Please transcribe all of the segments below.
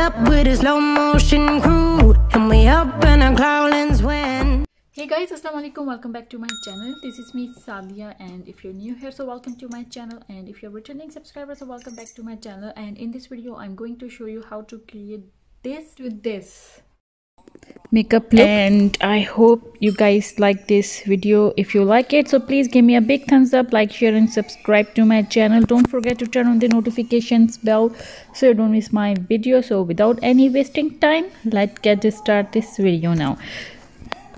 up with a slow motion crew, and we up in our clouds when. Hey guys, assalamu alaikum, welcome back to my channel. This is me Sadia, and if you're new here, so welcome to my channel, and if you're returning subscriber, so welcome back to my channel. And in this video I'm going to show you how to create this with this makeup look, and I hope you guys like this video. If you like it, so please give me a big thumbs up, like, share and subscribe to my channel. Don't forget to turn on the notifications bell so you don't miss my video. So without any wasting time, let's get start this video now.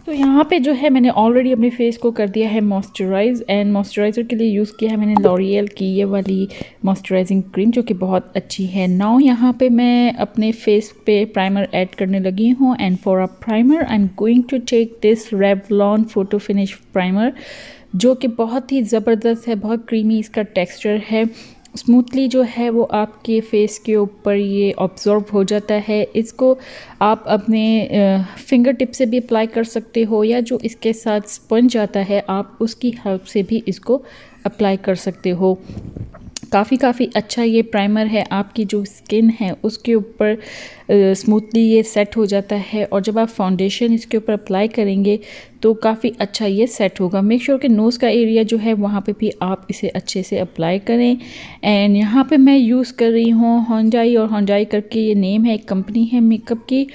तो यहाँ पे जो है मैंने already अपने face को कर दिया है मॉइस्चराइज, एंड मॉइस्चराइज़र के लिए यूज़ किया है मैंने लॉरियल की ये वाली मॉइस्चराइजिंग क्रीम जो कि बहुत अच्छी है। नाउ यहाँ पे मैं अपने फेस पे प्राइमर ऐड करने लगी हूँ, and for a primer I am going to take this Revlon photo finish primer जो कि बहुत ही ज़बरदस्त है, बहुत क्रीमी इसका टेक्स्चर है, स्मूथली जो है वो आपके फेस के ऊपर ये ऑब्जॉर्व हो जाता है। इसको आप अपने फिंगर टिप से भी अप्लाई कर सकते हो, या जो इसके साथ स्पंज आता है आप उसकी हेल्प से भी इसको अप्लाई कर सकते हो। काफ़ी अच्छा ये प्राइमर है, आपकी जो स्किन है उसके ऊपर स्मूथली ये सेट हो जाता है, और जब आप फाउंडेशन इसके ऊपर अप्लाई करेंगे तो काफ़ी अच्छा ये सेट होगा। मेक श्योर कि नोज़ का एरिया जो है वहाँ पे भी आप इसे अच्छे से अप्लाई करें। एंड यहाँ पे मैं यूज़ कर रही हूँ होंजाई, और होंजाई करके ये नेम है, एक कंपनी है मेकअप की।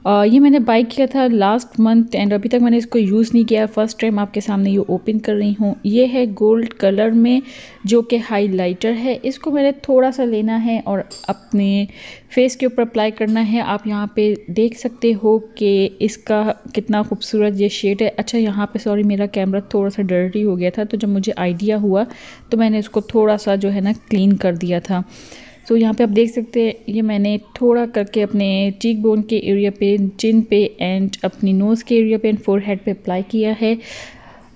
ये मैंने बाय किया था लास्ट मंथ, एंड अभी तक मैंने इसको यूज़ नहीं किया। फर्स्ट टाइम आपके सामने ये ओपन कर रही हूँ। ये है गोल्ड कलर में जो कि हाइलाइटर है। इसको मैंने थोड़ा सा लेना है और अपने फेस के ऊपर अप्लाई करना है। आप यहाँ पे देख सकते हो कि इसका कितना खूबसूरत ये शेड है। अच्छा, यहाँ पे सॉरी मेरा कैमरा थोड़ा सा डर्टी हो गया था, तो जब मुझे आइडिया हुआ तो मैंने इसको थोड़ा सा जो है ना क्लीन कर दिया था। तो यहाँ पे आप देख सकते हैं ये मैंने थोड़ा करके अपने चीक बोन के एरिया पे, चिन पे, एंड अपनी नोज़ के एरिया पे एंड फोरहेड पे अप्लाई किया है।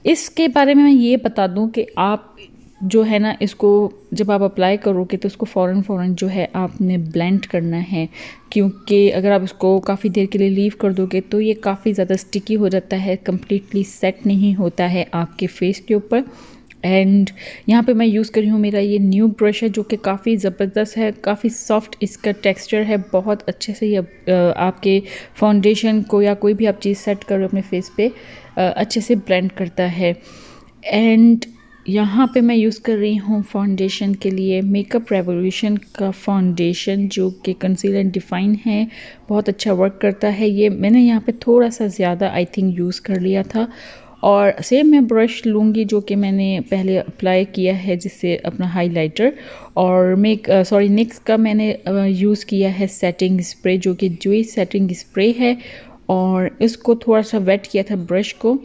इसके बारे में मैं ये बता दूँ कि आप जो है ना इसको जब आप अप्लाई करोगे तो उसको फ़ौरन जो है आपने ब्लेंड करना है, क्योंकि अगर आप इसको काफ़ी देर के लिए लीव कर दोगे तो ये काफ़ी ज़्यादा स्टिकी हो जाता है, कम्प्लीटली सेट नहीं होता है आपके फेस के ऊपर। एंड यहाँ पे मैं यूज़ कर रही हूँ मेरा ये न्यू ब्रश है जो कि काफ़ी ज़बरदस्त है, काफ़ी सॉफ्ट इसका टेक्सचर है, बहुत अच्छे से ये आपके फाउंडेशन को या कोई भी आप चीज़ सेट करो अपने फेस पे अच्छे से ब्लेंड करता है। एंड यहाँ पे मैं यूज़ कर रही हूँ फाउंडेशन के लिए मेकअप रेवोल्यूशन का फाउंडेशन जो कि कंसील एंड डिफाइन है, बहुत अच्छा वर्क करता है। ये मैंने यहाँ पे थोड़ा सा ज़्यादा आई थिंक यूज़ कर लिया था, और सेम मैं ब्रश लूँगी जो कि मैंने पहले अप्लाई किया है जिससे अपना हाइलाइटर, और निक्स का मैंने यूज़ किया है सेटिंग स्प्रे जो कि जूई सेटिंग स्प्रे है, और इसको थोड़ा सा वेट किया था ब्रश को।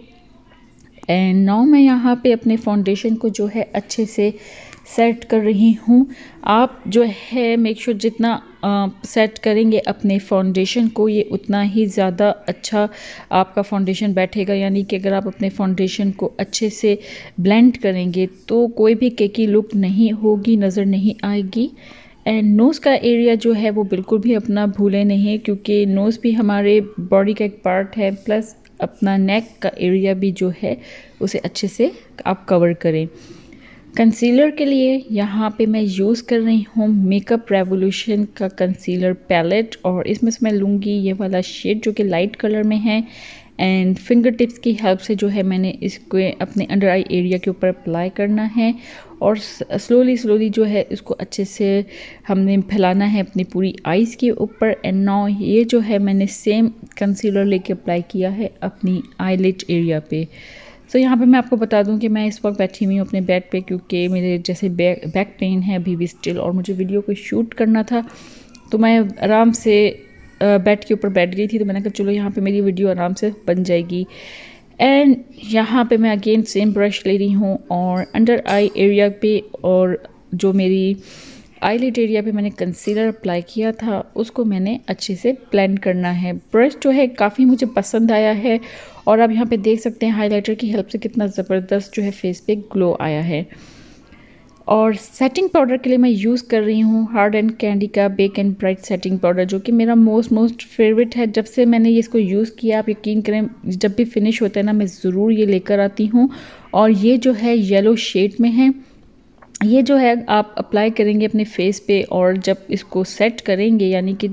एंड नाउ मैं यहाँ पे अपने फाउंडेशन को जो है अच्छे से सेट कर रही हूँ। आप जो है मेक श्योर जितना सेट करेंगे अपने फाउंडेशन को ये उतना ही ज़्यादा अच्छा आपका फाउंडेशन बैठेगा। यानी कि अगर आप अपने फाउंडेशन को अच्छे से ब्लेंड करेंगे तो कोई भी केकी लुक नहीं होगी, नज़र नहीं आएगी। एंड नोज़ का एरिया जो है वो बिल्कुल भी अपना भूलें नहीं, क्योंकि नोज़ भी हमारे बॉडी का एक पार्ट है, प्लस अपना नेक का एरिया भी जो है उसे अच्छे से आप कवर करें। कंसीलर के लिए यहाँ पे मैं यूज़ कर रही हूँ मेकअप रेवोल्यूशन का कंसीलर पैलेट, और इसमें से मैं लूँगी ये वाला शेड जो कि लाइट कलर में है। एंड फिंगर टिप्स की हेल्प से जो है मैंने इसको अपने अंडर आई एरिया के ऊपर अप्लाई करना है, और स्लोली जो है इसको अच्छे से हमने फैलाना है अपनी पूरी आईज़ के ऊपर। एंड नाउ ये जो है मैंने सेम कंसीलर लेके अप्लाई किया है अपनी आईलिड एरिया पे। सो यहाँ पे मैं आपको बता दूँ कि मैं इस वक्त बैठी हुई हूँ अपने बेड पे, क्योंकि मेरे जैसे बैक पेन है अभी भी स्टिल, और मुझे वीडियो को शूट करना था, तो मैं आराम से बेड के ऊपर बैठ गई थी। तो मैंने कहा चलो यहाँ पे मेरी वीडियो आराम से बन जाएगी। एंड यहाँ पे मैं अगेन सेम ब्रश ले रही हूँ, और अंडर आई एरिया पे और जो मेरी आईलिड एरिया पे मैंने कंसीलर अप्लाई किया था उसको मैंने अच्छे से ब्लेंड करना है। ब्रश जो है काफ़ी मुझे पसंद आया है, और आप यहाँ पे देख सकते हैं हाइलाइटर की हेल्प से कितना ज़बरदस्त जो है फेस पे ग्लो आया है। और सेटिंग पाउडर के लिए मैं यूज़ कर रही हूँ हार्ड एंड कैंडी का bake and bright setting powder, जो कि मेरा मोस्ट फेवरेट है। जब से मैंने ये इसको यूज़ किया, आप यकीन करें जब भी फिनिश होता है ना मैं ज़रूर ये लेकर आती हूँ। और ये जो है येलो शेड में है, ये जो है आप अप्लाई करेंगे अपने फेस पे, और जब इसको सेट करेंगे यानी कि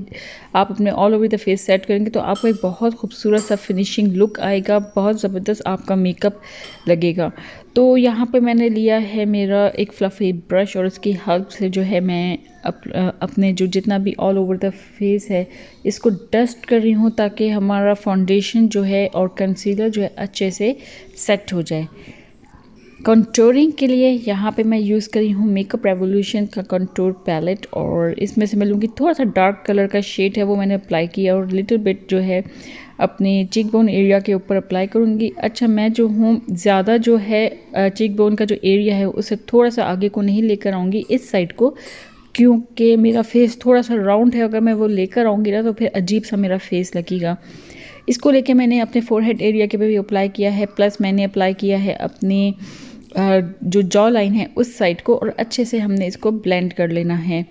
आप अपने all over the face set करेंगे तो आपको एक बहुत खूबसूरत सा फिनिशिंग लुक आएगा, बहुत ज़बरदस्त आपका मेकअप लगेगा। तो यहाँ पे मैंने लिया है मेरा एक फ्लफ़ी ब्रश, और उसकी हेल्प से जो है मैं अपने जो जितना भी ऑल ओवर द फेस है इसको डस्ट कर रही हूँ, ताकि हमारा फाउंडेशन जो है और कंसीलर जो है अच्छे से सेट हो जाए। कंटूरिंग के लिए यहाँ पे मैं यूज़ करी हूँ मेकअप रेवोल्यूशन का कंटूर पैलेट, और इसमें से मैं लूँगी थोड़ा सा डार्क कलर का शेड है वो मैंने अप्लाई किया, और लिटिल बिट जो है अपने चीक बोन एरिया के ऊपर अप्लाई करूँगी। अच्छा, मैं जो हूँ ज़्यादा जो है चीक बोन का जो एरिया है उसे थोड़ा सा आगे को नहीं लेकर आऊँगी, इस साइड को, क्योंकि मेरा फेस थोड़ा सा राउंड है, अगर मैं वो लेकर आऊँगी ना तो फिर अजीब सा मेरा फेस लगेगा। इसको लेके मैंने अपने फोरहेड एरिया के पे भी अप्लाई किया है, प्लस मैंने अप्लाई किया है अपनी जो जॉ लाइन है उस साइड को, और अच्छे से हमने इसको ब्लेंड कर लेना है।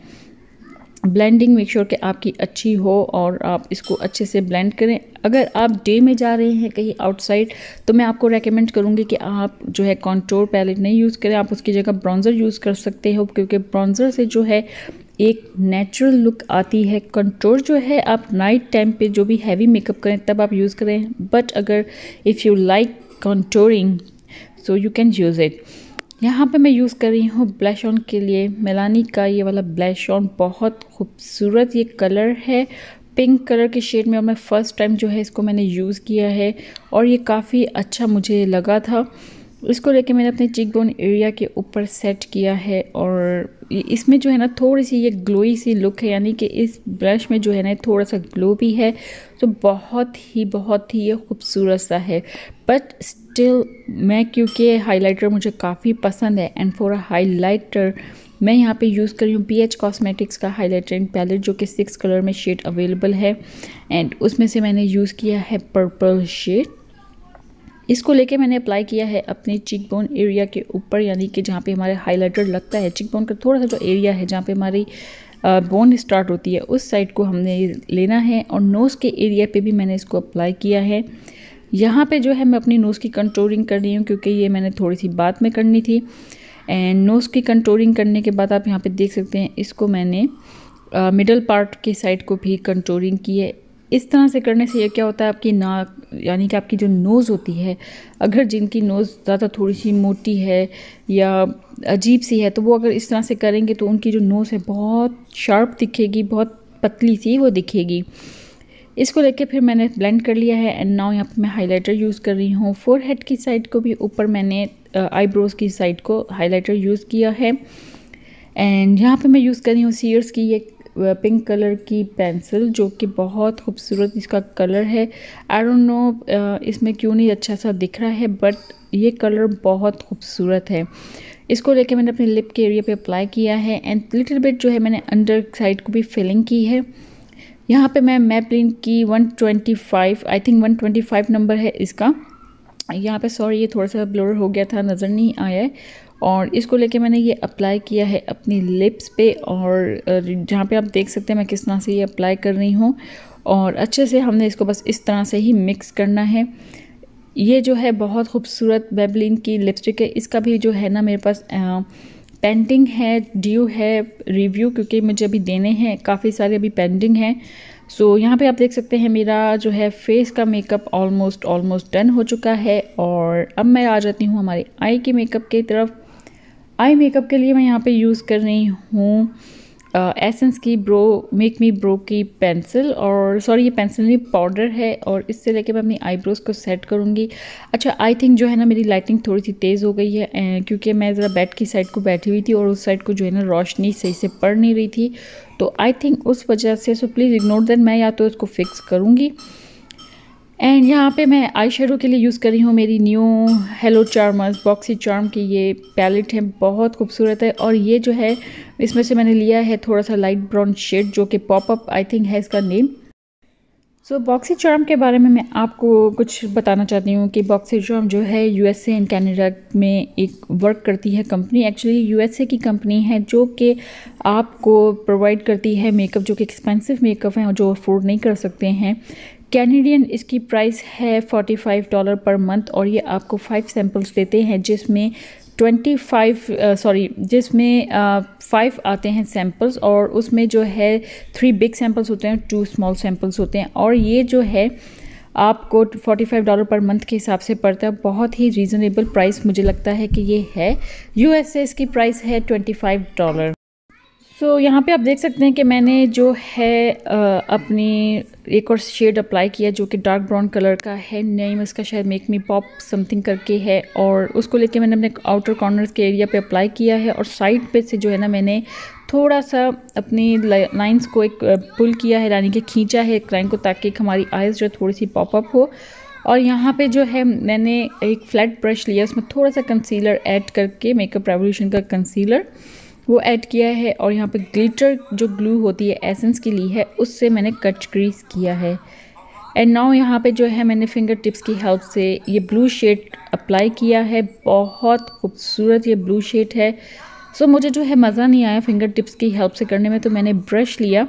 ब्लेंडिंग मेक श्योर कि आपकी अच्छी हो और आप इसको अच्छे से ब्लेंड करें। अगर आप डे में जा रहे हैं कहीं आउटसाइड तो मैं आपको रेकमेंड करूँगी कि आप जो है कॉन्टोर पैलेट नहीं यूज़ करें, आप उसकी जगह ब्राउज़र यूज़ कर सकते हो, क्योंकि ब्राउज़र से जो है एक नेचुरल लुक आती है। कंटूर जो है आप नाइट टाइम पे जो भी हैवी मेकअप करें तब आप यूज़ करें, बट अगर if you like contouring so you can use it. यहाँ पे मैं यूज़ कर रही हूँ ब्लश ऑन के लिए मेलानी का ये वाला ब्लश ऑन, बहुत खूबसूरत ये कलर है, पिंक कलर के शेड में, और मैं फ़र्स्ट टाइम जो है इसको मैंने यूज़ किया है और ये काफ़ी अच्छा मुझे लगा था। इसको लेके मैंने अपने चीक बोन एरिया के ऊपर सेट किया है, और इसमें जो है ना थोड़ी सी ये ग्लोई सी लुक है, यानी कि इस ब्रश में जो है ना थोड़ा सा ग्लो भी है, तो बहुत ही ये खूबसूरत सा है। बट स्टिल मैं, क्योंकि हाइलाइटर मुझे काफ़ी पसंद है, एंड फॉर अ हाइलाइटर मैं यहाँ पे यूज़ कर रही हूँ BH कॉस्मेटिक्स का हाइलाइटरिंग पैलेट, जो कि 6 कलर में शेड अवेलेबल है, एंड उसमें से मैंने यूज़ किया है पर्पल शेड। इसको लेके मैंने अप्लाई किया है अपने चीक बोन एरिया के ऊपर, यानी कि जहाँ पे हमारे हाइलाइटर लगता है, चीक बोन का थोड़ा सा जो एरिया है जहाँ पे हमारी बोन स्टार्ट होती है उस साइड को हमने लेना है, और नोज़ के एरिया पे भी मैंने इसको अप्लाई किया है। यहाँ पे जो है मैं अपनी नोज़ की कंटूरिंग कर रही हूँ, क्योंकि ये मैंने थोड़ी सी बाद में करनी थी। एंड नोज़ की कंटूरिंग करने के बाद आप यहाँ पे देख सकते हैं इसको मैंने मिडल पार्ट की साइड को भी कंटूरिंग की है। इस तरह से करने से ये क्या होता है, आपकी नाक यानी कि आपकी जो नोज़ होती है, अगर जिनकी नोज़ ज़्यादा थोड़ी सी मोटी है या अजीब सी है, तो वो अगर इस तरह से करेंगे तो उनकी जो नोज़ है बहुत शार्प दिखेगी, बहुत पतली सी वो दिखेगी। इसको लेके फिर मैंने ब्लेंड कर लिया है, एंड नाउ यहाँ पे मैं हाइलाइटर यूज़ कर रही हूँ। फोरहेड की साइड को भी ऊपर मैंने आईब्रोज़ की साइड को हाइलाइटर यूज़ किया है, एंड यहाँ पे मैं यूज़ कर रही हूँ सीयर्स की ये पिंक कलर की पेंसिल, जो कि बहुत खूबसूरत इसका कलर है। आई डोंट नो इसमें क्यों नहीं अच्छा सा दिख रहा है, बट ये कलर बहुत खूबसूरत है। इसको लेके मैंने अपने लिप के एरिया पे अप्लाई किया है, एंड लिटिल बिट जो है मैंने अंडर साइड को भी फिलिंग की है। यहाँ पे मैं Maybelline की 125 आई थिंक 125 नंबर है इसका, यहाँ पे सॉरी ये थोड़ा सा ब्लर हो गया था, नज़र नहीं आया है। और इसको लेके मैंने ये अप्लाई किया है अपनी लिप्स पे, और जहाँ पे आप देख सकते हैं मैं किस तरह से ये अप्लाई कर रही हूँ, और अच्छे से हमने इसको बस इस तरह से ही मिक्स करना है। ये जो है बहुत खूबसूरत Maybelline की लिपस्टिक है, इसका भी जो है ना मेरे पास पेंटिंग है, ड्यू है रिव्यू, क्योंकि मुझे अभी देने हैं, काफ़ी सारे अभी पेंडिंग हैं। सो यहाँ पे आप देख सकते हैं मेरा जो है फेस का मेकअप ऑलमोस्ट डन हो चुका है, और अब मैं आ जाती हूँ हमारे आई के मेकअप की तरफ। आई मेकअप के लिए मैं यहाँ पे यूज़ कर रही हूँ एसेंस की मेक मी ब्रो की पेंसिल, और सॉरी ये पेंसिल नहीं पाउडर है, और इससे लेके मैं अपनी आईब्रोज़ को सेट करूँगी। अच्छा, आई थिंक जो है ना मेरी लाइटिंग थोड़ी सी तेज़ हो गई है, क्योंकि मैं ज़रा बेड की साइड को बैठी हुई थी और उस साइड को जो है ना रोशनी सही से पड़ नहीं रही थी, तो आई थिंक उस वजह से, सो प्लीज़ इग्नोर दैट, मैं या तो इसको फिक्स करूँगी। एंड यहाँ पे मैं आई शेडो के लिए यूज़ कर रही हूँ मेरी न्यू हेलो चार्मर्स BoxyCharm की ये पैलेट है, बहुत खूबसूरत है, और ये जो है इसमें से मैंने लिया है थोड़ा सा लाइट ब्राउन शेड, जो कि पॉपअप आई थिंक है इसका नेम। सो BoxyCharm के बारे में मैं आपको कुछ बताना चाहती हूँ कि BoxyCharm जो है USA एंड कनाडा में एक वर्क करती है कंपनी, एक्चुअली USA की कंपनी है, जो कि आपको प्रोवाइड करती है मेकअप जो कि एक्सपेंसिव मेकअप हैं और जो अफोर्ड नहीं कर सकते हैं। कैनेडियन इसकी प्राइस है $45 पर मंथ, और ये आपको 5 सैम्पल्स देते हैं, जिसमें जिसमें 5 आते हैं सैम्पल्स, और उसमें जो है 3 बिग सैम्पल्स होते हैं, 2 स्मॉल सैम्पल्स होते हैं, और ये जो है आपको $45 पर मंथ के हिसाब से पड़ता है। बहुत ही रीज़नेबल प्राइस मुझे लगता है कि ये है। यूएसए इसकी प्राइस है $25। सो यहाँ पे आप देख सकते हैं कि मैंने जो है अपनी एक और शेड अप्लाई किया जो कि डार्क ब्राउन कलर का है। नेम इसका शायद मेक मी पॉप समथिंग करके है, और उसको लेके मैंने अपने आउटर कॉर्नर्स के एरिया पे अप्लाई किया है, और साइड पे से जो है ना मैंने थोड़ा सा अपनी लाइंस को एक पुल किया है, यानी कि खींचा है एक लाइन को, ताकि हमारी आइज़ जो थोड़ी सी पॉपअप हो। और यहाँ पे जो है मैंने एक फ्लैट ब्रश लिया, उसमें थोड़ा सा कंसीलर ऐड करके, मेकअप रेवोल्यूशन का कंसीलर वो ऐड किया है, और यहाँ पे ग्लिटर जो ग्लू होती है एसेंस के लिए है, उससे मैंने कट क्रीज किया है। एंड नाउ यहाँ पे जो है मैंने फिंगर टिप्स की हेल्प से ये ब्लू शेड अप्लाई किया है। बहुत खूबसूरत ये ब्लू शेड है। सो मुझे जो है मज़ा नहीं आया फिंगर टिप्स की हेल्प से करने में, तो मैंने ब्रश लिया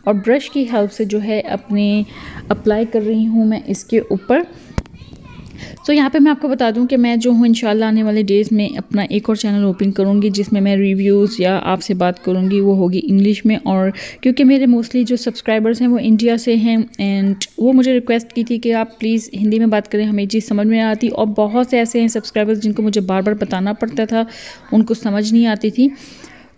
और ब्रश की हेल्प से जो है अपने अप्लाई कर रही हूँ मैं इसके ऊपर। तो यहाँ पे मैं आपको बता दूं कि मैं जो हूँ इंशाल्लाह आने वाले डेज़ में अपना एक और चैनल ओपन करूँगी, जिसमें मैं रिव्यूज़ या आपसे बात करूँगी, वो होगी इंग्लिश में। और क्योंकि मेरे मोस्टली जो सब्सक्राइबर्स हैं वो इंडिया से हैं, एंड वो मुझे रिक्वेस्ट की थी कि आप प्लीज़ हिंदी में बात करें, हमें ये चीज़ समझ में आती। और बहुत से ऐसे हैं सब्सक्राइबर्स जिनको मुझे बार बार बताना पड़ता था, उनको समझ नहीं आती थी।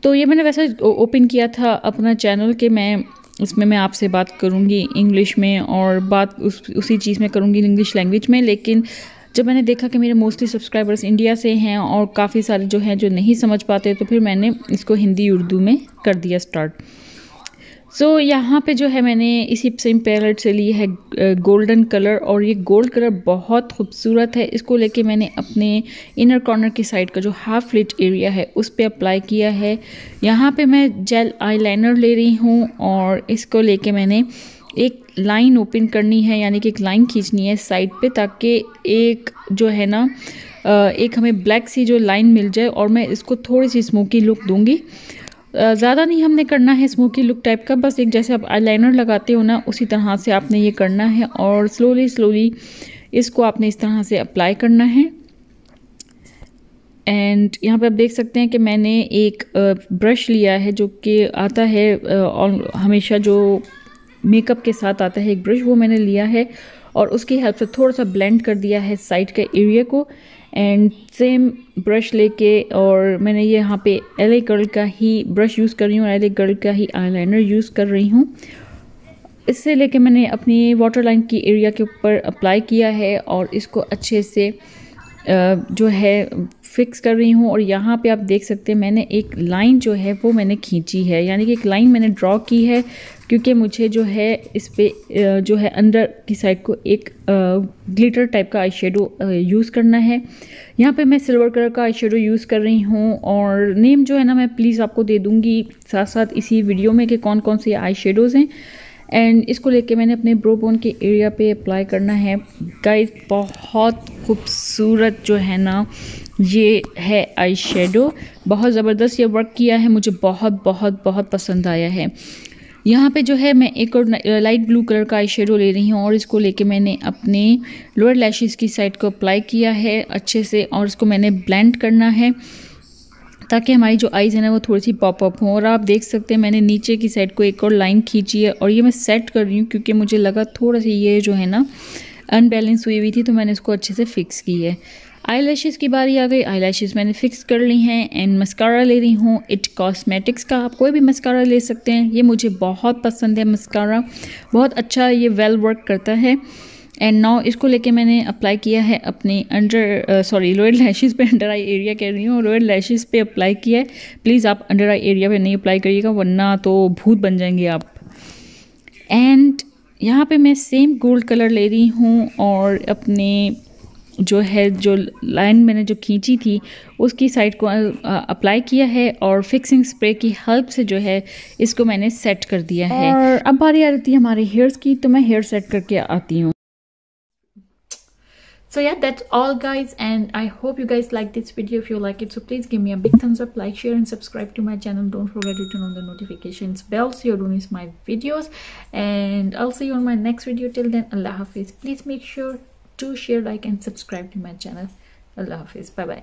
तो ये मैंने वैसे ओपन किया था अपना चैनल कि मैं इसमें मैं आपसे बात करूँगी इंग्लिश में, और बात उसी चीज़ में करूँगी इंग्लिश लैंग्वेज में। लेकिन जब मैंने देखा कि मेरे मोस्टली सब्सक्राइबर्स इंडिया से हैं और काफ़ी सारे जो हैं जो नहीं समझ पाते, तो फिर मैंने इसको हिंदी उर्दू में कर दिया स्टार्ट। सो यहाँ पे जो है मैंने इसी सेम पैलेट से ली है गोल्डन कलर, और ये गोल्ड कलर बहुत खूबसूरत है। इसको लेके मैंने अपने इनर कॉर्नर की साइड का जो हाफ लिट एरिया है उस पर अप्लाई किया है। यहाँ पे मैं जेल आईलाइनर ले रही हूँ, और इसको लेके मैंने एक लाइन ओपन करनी है, यानी कि एक लाइन खींचनी है साइड पे, ताकि एक जो है ना एक हमें ब्लैक सी जो लाइन मिल जाए, और मैं इसको थोड़ी सी स्मोकी लुक दूंगी। ज़्यादा नहीं हमने करना है स्मोकी लुक टाइप का, बस एक जैसे आप आईलाइनर लगाते हो ना उसी तरह से आपने ये करना है, और स्लोली स्लोली इसको आपने इस तरह से अप्लाई करना है। एंड यहाँ पे आप देख सकते हैं कि मैंने एक ब्रश लिया है जो कि आता है और हमेशा जो मेकअप के साथ आता है एक ब्रश, वो मैंने लिया है, और उसकी हेल्प से थोड़ा सा ब्लेंड कर दिया है साइड के एरिया को। एंड सेम ब्रश लेके, और मैंने ये यहाँ पे एलए गर्ल का ही ब्रश यूज़ कर रही हूँ, एलए गर्ल का ही आईलाइनर यूज़ कर रही हूँ। इससे लेके मैंने अपनी वाटर लाइन की एरिया के ऊपर अप्लाई किया है, और इसको अच्छे से जो है फिक्स कर रही हूँ। और यहाँ पे आप देख सकते हैं मैंने एक लाइन जो है वो मैंने खींची है, यानी कि एक लाइन मैंने ड्रॉ की है, क्योंकि मुझे जो है इस पे जो है अंदर की साइड को एक ग्लिटर टाइप का आई शेडो यूज़ करना है। यहाँ पे मैं सिल्वर कलर का आई शेडो यूज़ कर रही हूँ, और नेम जो है ना मैं प्लीज़ आपको दे दूँगी साथ साथ इसी वीडियो में कि कौन कौन से आई शेडोज़ हैं। एंड इसको लेके मैंने अपने ब्रो बोन के एरिया पे अप्लाई करना है। गाइस बहुत खूबसूरत जो है ना ये है आई शेडो, बहुत ज़बरदस्त ये वर्क किया है, मुझे बहुत बहुत बहुत पसंद आया है। यहाँ पे जो है मैं एक और लाइट ब्लू कलर का आई शेडो ले रही हूँ, और इसको लेके मैंने अपने लोअर लैशेस की साइड को अप्लाई किया है अच्छे से, और इसको मैंने ब्लेंड करना है ताकि हमारी जो आईज़ है ना वो थोड़ी सी पॉपअप हो। और आप देख सकते हैं मैंने नीचे की साइड को एक और लाइन खींची है, और ये मैं सेट कर रही हूँ क्योंकि मुझे लगा थोड़ा सी ये जो है ना अनबैलेंस हुई हुई थी, तो मैंने इसको अच्छे से फिक्स की है। आई लैशेज़ की बारी आ गई, आई लैशेज़ मैंने फिक्स कर ली हैं। एंड मस्कारा ले रही हूँ इट कॉस्मेटिक्स का, आप कोई भी मस्कारा ले सकते हैं, ये मुझे बहुत पसंद है मस्कारा, बहुत अच्छा ये वेल वर्क करता है। एंड नाउ इसको लेके मैंने अप्लाई किया है अपने लोअर लैशेज़ पे, अंडर आई एरिया कह रही हूँ, लोअर लैशेज़ पे अप्लाई किया है। प्लीज़ आप अंडर आई एरिया पे नहीं अप्लाई करिएगा, वरना तो भूत बन जाएंगे आप। एंड यहाँ पे मैं सेम गोल्ड कलर ले रही हूँ, और अपने जो है जो लाइन मैंने जो खींची थी उसकी साइड को अप्लाई किया है, और फिक्सिंग स्प्रे की हेल्प से जो है इसको मैंने सेट कर दिया है। और अब बारी आ रही थी हमारे हेयर्स की, तो मैं हेयर सेट करके आती हूँ। So yeah, that's all guys, and I hope you guys like this video. If you like it, so please give me a big thumbs up, like, share and subscribe to my channel. Don't forget to turn on the notifications bell so you don't miss my videos, and I'll see you on my next video. Till then, Allah Hafiz. Please make sure to share, like and subscribe to my channel. Allah Hafiz. Bye bye.